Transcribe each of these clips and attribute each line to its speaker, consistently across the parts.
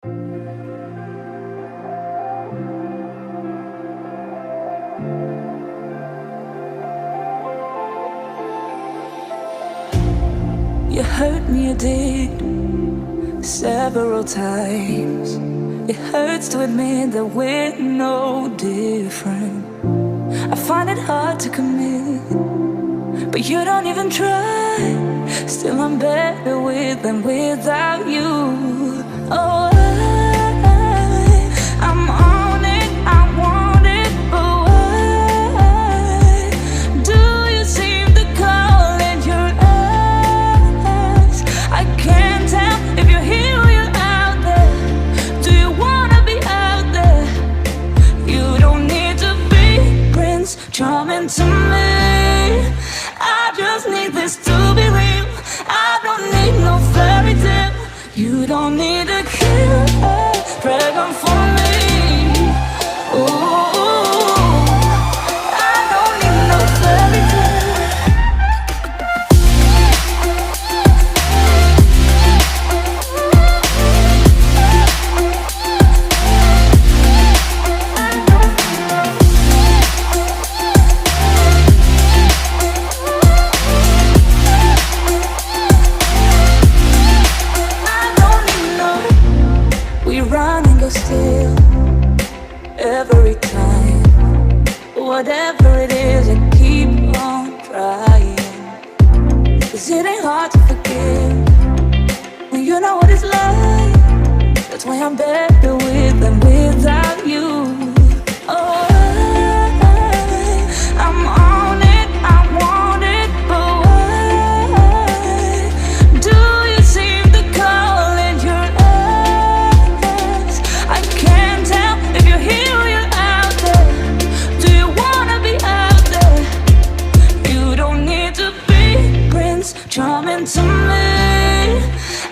Speaker 1: You hurt me, you did, several times. It hurts to admit that we're no different. I find it hard to commit, but you don't even try. Still I'm better with than without you. Oh, I'm on it, I want it, but why do you seem to call in your eyes? I can't tell if you're here or you're out there. Do you wanna be out there? You don't need to be Prince Charming to me. I just need this to be real. I don't need no fairy tale. You don't need a killer pregnant for me. Ooh, I don't need no fairy tale. Still, every time, whatever it is, I keep on trying. 'Cause it ain't hard to forgive when you know what it's like. That's why I'm better with than without you. Oh, I'm on it, I want it, but why do you seem to call in your eyes? I can't tell if you're here or you're out there. Do you wanna be out there? You don't need to be Prince Charming to me.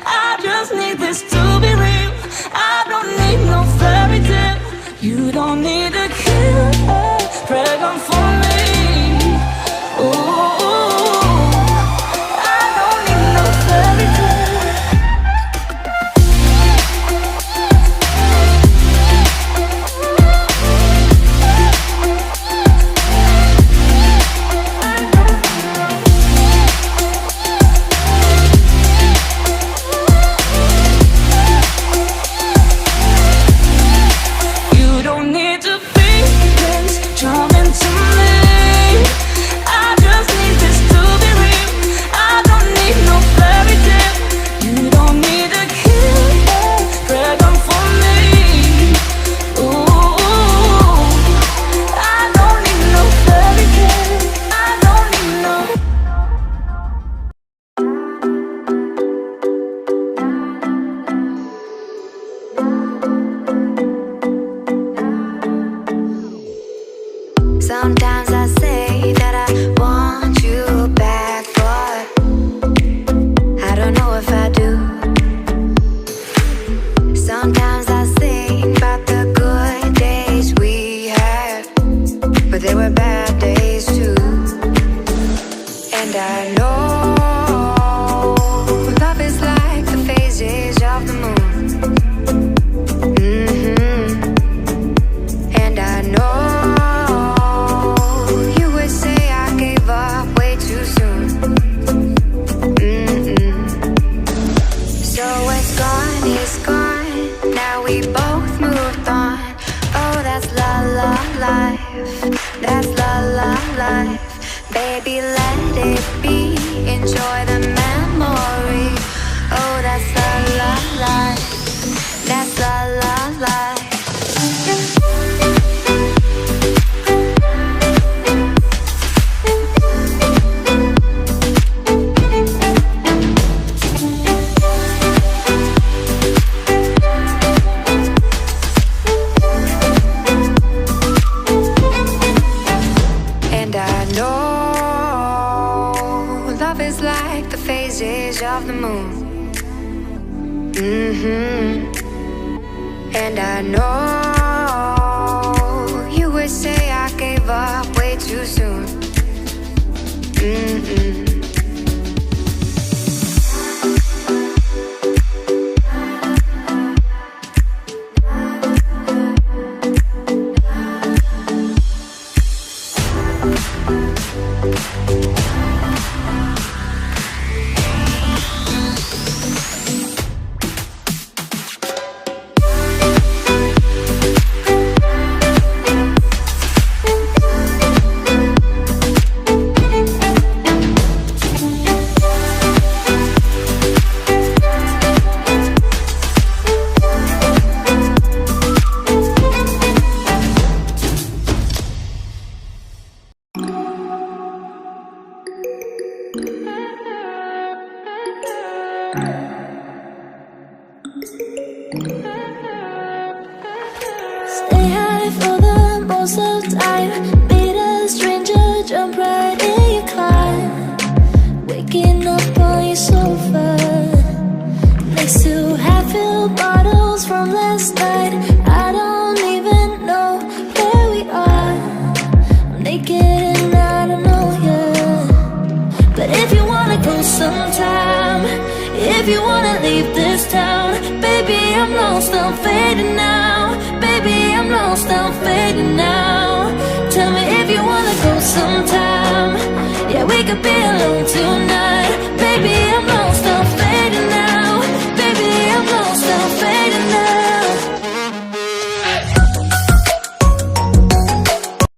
Speaker 1: I just need this to be real. I don't need no fairy tale. You don't need a killer pregnant for me. Ooh, I don't need no fairy tale. You don't need to be Prince Charming to me. I just need this to be real. I don't need no fairy tale. You don't need a killer pregnant for me. Ooh, I don't need no fairy tale. I don't need no.
Speaker 2: Sometimes I say that I want you back, but I don't know if I do. Sometimes I think about the good days we had, but there were bad days too. And I know love is like the phases of the moon. And I know you would say I gave up way too soon. So it's gone, now we both moved on. Oh, that's la la life, that's la la life. Baby, let it be, enjoy the memory. Oh, that's la la life, that's la la life. And I know love is like the phases of the moon. And I know you would say I gave up way too soon.
Speaker 1: most of the time. Meet a stranger, jump right in your car, waking up on your sofa next to half-filled bottles from last night. I don't even know where we are. I'm naked and I don't know you. But if you wanna go sometime, if you wanna leave this town, baby, I'm lost, I'm fading now. Baby, I'm lost, I'm fading now. Tell me if you wanna go sometime. Yeah, we could be alone tonight.